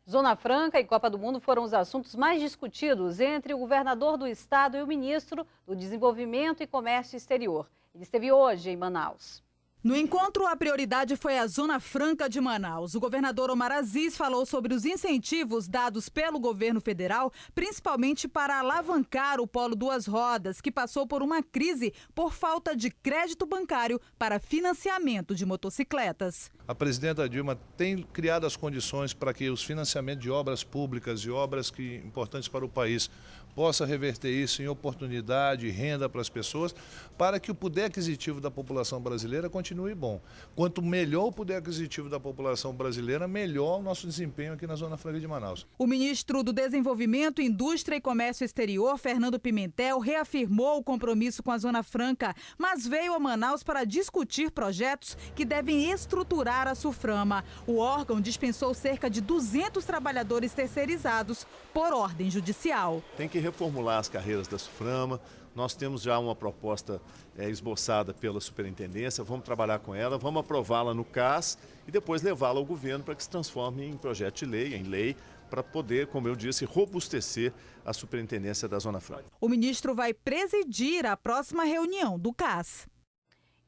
Zona Franca e Copa do Mundo foram os assuntos mais discutidos entre o governador do estado e o ministro do Desenvolvimento e Comércio Exterior. Ele esteve hoje em Manaus. No encontro, a prioridade foi a Zona Franca de Manaus. O governador Omar Aziz falou sobre os incentivos dados pelo governo federal, principalmente para alavancar o Polo Duas Rodas, que passou por uma crise por falta de crédito bancário para financiamento de motocicletas. A presidenta Dilma tem criado as condições para que os financiamentos de obras públicas e obras importantes para o país possa reverter isso em oportunidade e renda para as pessoas, para que o poder aquisitivo da população brasileira continue bom. Quanto melhor o poder aquisitivo da população brasileira, melhor o nosso desempenho aqui na Zona Franca de Manaus. O ministro do Desenvolvimento, Indústria e Comércio Exterior, Fernando Pimentel, reafirmou o compromisso com a Zona Franca, mas veio a Manaus para discutir projetos que devem estruturar a Suframa. O órgão dispensou cerca de 200 trabalhadores terceirizados por ordem judicial. Tem que reformular as carreiras da Suframa. Nós temos já uma proposta esboçada pela superintendência, vamos trabalhar com ela, vamos aprová-la no CAS e depois levá-la ao governo para que se transforme em projeto de lei, em lei, para poder, como eu disse, robustecer a superintendência da Zona Franca. O ministro vai presidir a próxima reunião do CAS.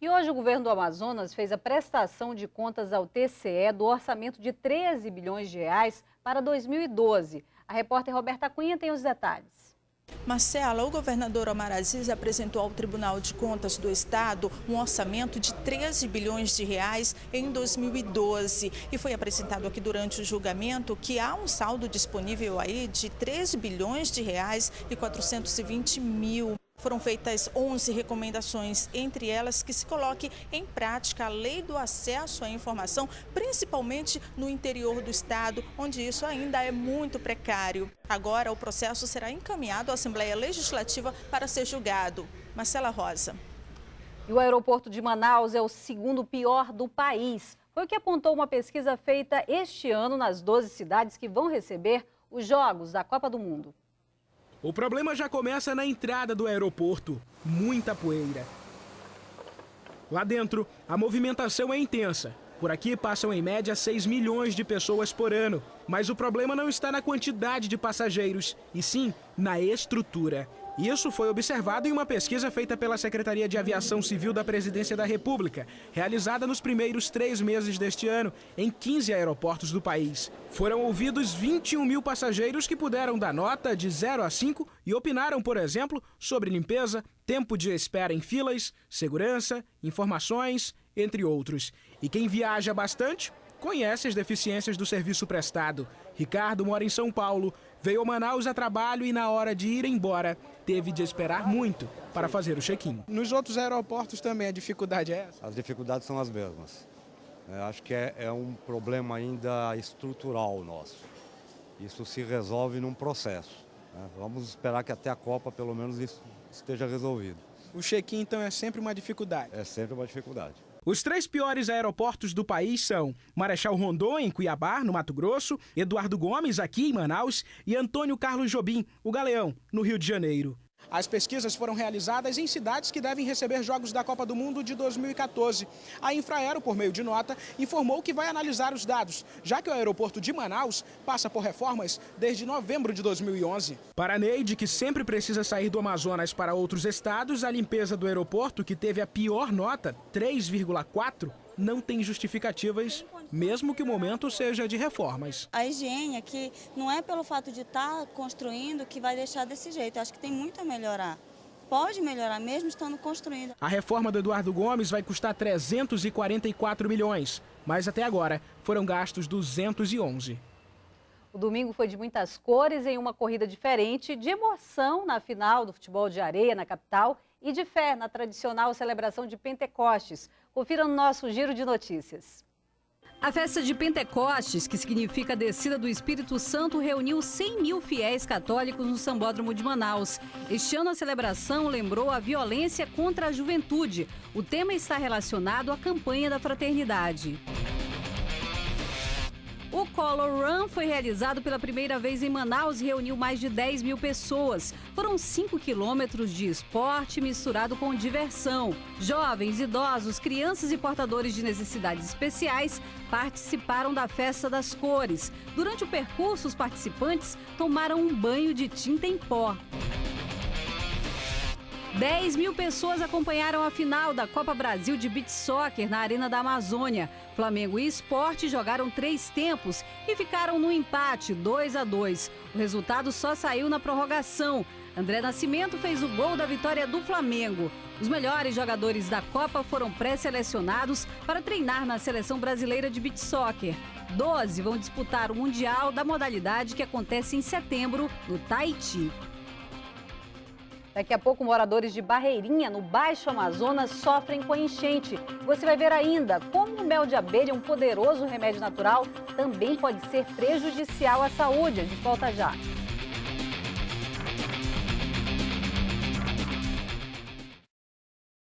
E hoje o governo do Amazonas fez a prestação de contas ao TCE do orçamento de 13 bilhões de reais para 2012. A repórter Roberta Cunha tem os detalhes. Marcela, o governador Omar Aziz apresentou ao Tribunal de Contas do Estado um orçamento de 13 bilhões de reais em 2012. E foi apresentado aqui durante o julgamento que há um saldo disponível aí de 13 bilhões de reais e 420 mil. Foram feitas 11 recomendações, entre elas que se coloque em prática a lei do acesso à informação, principalmente no interior do estado, onde isso ainda é muito precário. Agora o processo será encaminhado à Assembleia Legislativa para ser julgado. Marcela Rosa. E o aeroporto de Manaus é o segundo pior do país. Foi o que apontou uma pesquisa feita este ano nas 12 cidades que vão receber os Jogos da Copa do Mundo. O problema já começa na entrada do aeroporto. Muita poeira. Lá dentro, a movimentação é intensa. Por aqui passam em média 6 milhões de pessoas por ano. Mas o problema não está na quantidade de passageiros, e sim na estrutura. Isso foi observado em uma pesquisa feita pela Secretaria de Aviação Civil da Presidência da República, realizada nos primeiros 3 meses deste ano, em 15 aeroportos do país. Foram ouvidos 21 mil passageiros que puderam dar nota de 0 a 5 e opinaram, por exemplo, sobre limpeza, tempo de espera em filas, segurança, informações, entre outros. E quem viaja bastante conhece as deficiências do serviço prestado. Ricardo mora em São Paulo, veio a Manaus a trabalho e na hora de ir embora, teve de esperar muito para fazer o check-in. Nos outros aeroportos também a dificuldade é essa? As dificuldades são as mesmas. Acho que é um problema ainda estrutural nosso. Isso se resolve num processo. Vamos esperar que até a Copa, pelo menos, isso esteja resolvido. O check-in, então, é sempre uma dificuldade? É sempre uma dificuldade. Os 3 piores aeroportos do país são Marechal Rondon, em Cuiabá, no Mato Grosso, Eduardo Gomes, aqui em Manaus, e Antônio Carlos Jobim, o Galeão, no Rio de Janeiro. As pesquisas foram realizadas em cidades que devem receber Jogos da Copa do Mundo de 2014. A Infraero, por meio de nota, informou que vai analisar os dados, já que o aeroporto de Manaus passa por reformas desde novembro de 2011. Para a Neide, que sempre precisa sair do Amazonas para outros estados, a limpeza do aeroporto, que teve a pior nota, 3,4, não tem justificativas, mesmo que o momento seja de reformas. A higiene aqui não é pelo fato de estar construindo que vai deixar desse jeito. Eu acho que tem muito a melhorar. Pode melhorar mesmo estando construindo. A reforma do Eduardo Gomes vai custar 344 milhões, mas até agora foram gastos 211. O domingo foi de muitas cores em uma corrida diferente, de emoção na final do futebol de areia na capital e de fé na tradicional celebração de Pentecostes. Confira no nosso Giro de Notícias. A festa de Pentecostes, que significa a descida do Espírito Santo, reuniu 100 mil fiéis católicos no Sambódromo de Manaus. Este ano a celebração lembrou a violência contra a juventude. O tema está relacionado à campanha da fraternidade. O Color Run foi realizado pela primeira vez em Manaus e reuniu mais de 10 mil pessoas. Foram 5 quilômetros de esporte misturado com diversão. Jovens, idosos, crianças e portadores de necessidades especiais participaram da Festa das Cores. Durante o percurso, os participantes tomaram um banho de tinta em pó. 10 mil pessoas acompanharam a final da Copa Brasil de Beach Soccer na Arena da Amazônia. Flamengo e Sport jogaram 3 tempos e ficaram no empate, 2-2. O resultado só saiu na prorrogação. André Nascimento fez o gol da vitória do Flamengo. Os melhores jogadores da Copa foram pré-selecionados para treinar na Seleção Brasileira de Beach Soccer. 12 vão disputar o Mundial da modalidade que acontece em setembro no Tahiti. Daqui a pouco, moradores de Barreirinha, no Baixo Amazonas, sofrem com a enchente. Você vai ver ainda como o mel de abelha, um poderoso remédio natural, também pode ser prejudicial à saúde. A gente volta já.